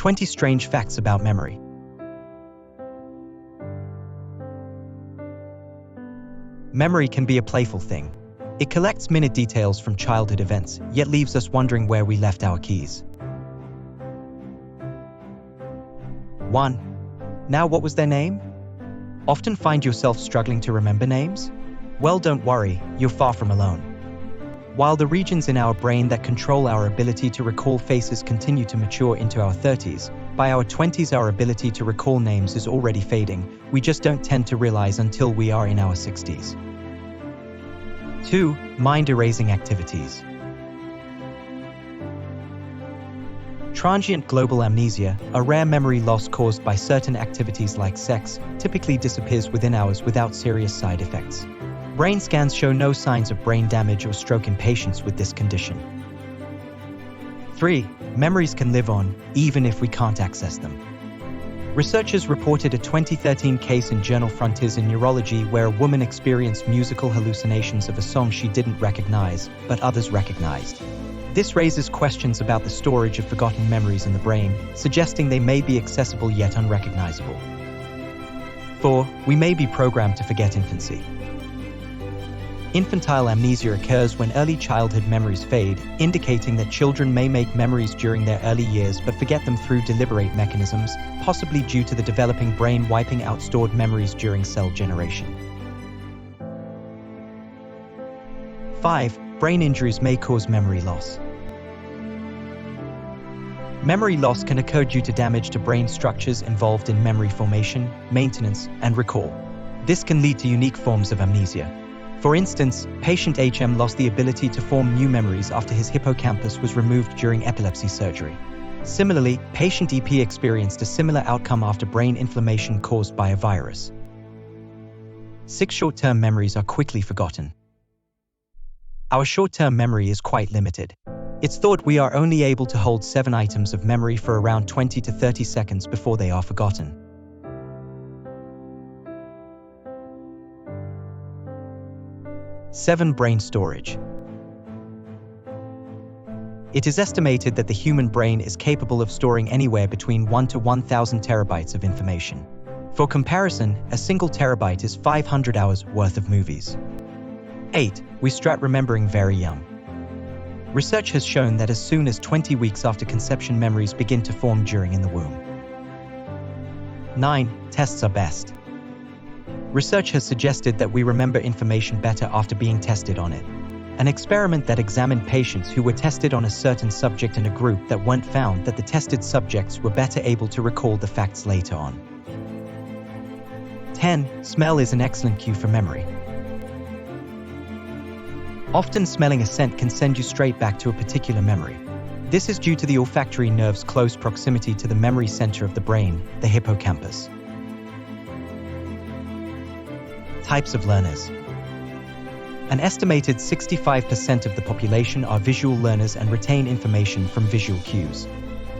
20 strange facts about memory. Memory can be a playful thing. It collects minute details from childhood events, yet leaves us wondering where we left our keys. 1. Now what was their name? Often find yourself struggling to remember names? Well, don't worry, you're far from alone. While the regions in our brain that control our ability to recall faces continue to mature into our 30s, by our 20s our ability to recall names is already fading. We just don't tend to realize until we are in our 60s. 2. Mind-erasing activities. Transient global amnesia, a rare memory loss caused by certain activities like sex, typically disappears within hours without serious side effects. Brain scans show no signs of brain damage or stroke in patients with this condition. 3. Memories can live on, even if we can't access them. Researchers reported a 2013 case in journal Frontiers in Neurology where a woman experienced musical hallucinations of a song she didn't recognize, but others recognized. This raises questions about the storage of forgotten memories in the brain, suggesting they may be accessible yet unrecognizable. 4. We may be programmed to forget infancy. Infantile amnesia occurs when early childhood memories fade, indicating that children may make memories during their early years but forget them through deliberate mechanisms, possibly due to the developing brain wiping out stored memories during cell generation. 5. Brain injuries may cause memory loss. Memory loss can occur due to damage to brain structures involved in memory formation, maintenance, and recall. This can lead to unique forms of amnesia. For instance, patient HM lost the ability to form new memories after his hippocampus was removed during epilepsy surgery. Similarly, patient EP experienced a similar outcome after brain inflammation caused by a virus. 6. Short-term memories are quickly forgotten. Our short-term memory is quite limited. It's thought we are only able to hold 7 items of memory for around 20 to 30 seconds before they are forgotten. 7. Brain storage. It is estimated that the human brain is capable of storing anywhere between 1 to 1,000 terabytes of information. For comparison, a single terabyte is 500 hours worth of movies. 8. We start remembering very young. Research has shown that as soon as 20 weeks after conception memories begin to form during in the womb. 9. Tests are best. Research has suggested that we remember information better after being tested on it. An experiment that examined patients who were tested on a certain subject in a group that weren't found that the tested subjects were better able to recall the facts later on. 10. Smell is an excellent cue for memory. Often smelling a scent can send you straight back to a particular memory. This is due to the olfactory nerve's close proximity to the memory center of the brain, the hippocampus. Types of learners. An estimated 65% of the population are visual learners and retain information from visual cues.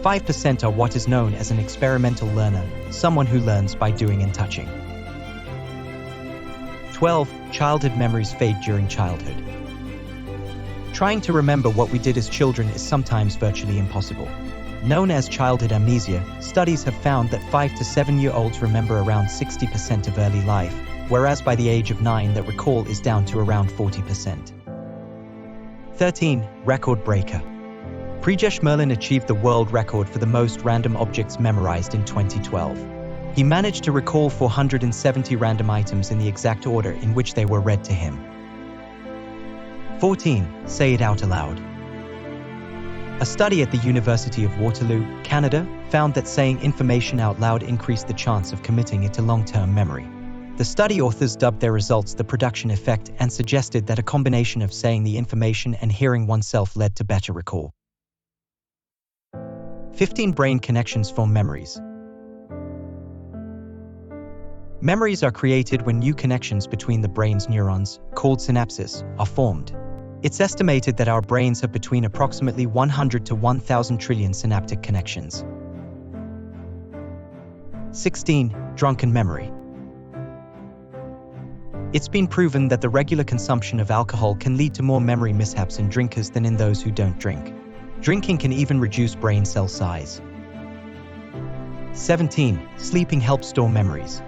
5% are what is known as an experimental learner, someone who learns by doing and touching. 12. Childhood memories fade during childhood. Trying to remember what we did as children is sometimes virtually impossible. Known as childhood amnesia, studies have found that 5 to 7-year-olds remember around 60% of early life, whereas by the age of 9 that recall is down to around 40%. 13. Record breaker. Prijesh Merlin achieved the world record for the most random objects memorized in 2012. He managed to recall 470 random items in the exact order in which they were read to him. 14. Say it out aloud. A study at the University of Waterloo, Canada, found that saying information out loud increased the chance of committing it to long-term memory. The study authors dubbed their results the production effect and suggested that a combination of saying the information and hearing oneself led to better recall. 15. Brain connections form memories. Memories are created when new connections between the brain's neurons, called synapses, are formed. It's estimated that our brains have between approximately 100 to 1,000 trillion synaptic connections. 16. Drunken memory. It's been proven that the regular consumption of alcohol can lead to more memory mishaps in drinkers than in those who don't drink. Drinking can even reduce brain cell size. 17. Sleeping helps store memories.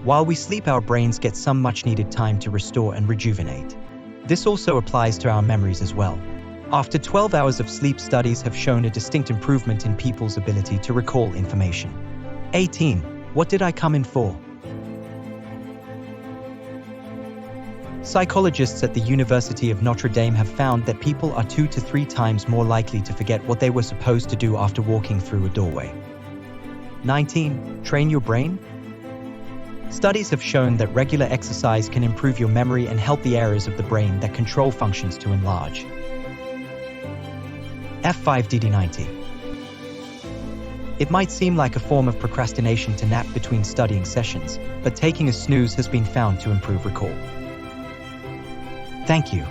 While we sleep, our brains get some much-needed time to restore and rejuvenate. This also applies to our memories as well. After 12 hours of sleep, studies have shown a distinct improvement in people's ability to recall information. 18. What did I come in for? Psychologists at the University of Notre Dame have found that people are 2 to 3 times more likely to forget what they were supposed to do after walking through a doorway. 19. Train your brain? Studies have shown that regular exercise can improve your memory and help the areas of the brain that control functions to enlarge. F5DD90. It might seem like a form of procrastination to nap between studying sessions, but taking a snooze has been found to improve recall. Thank you.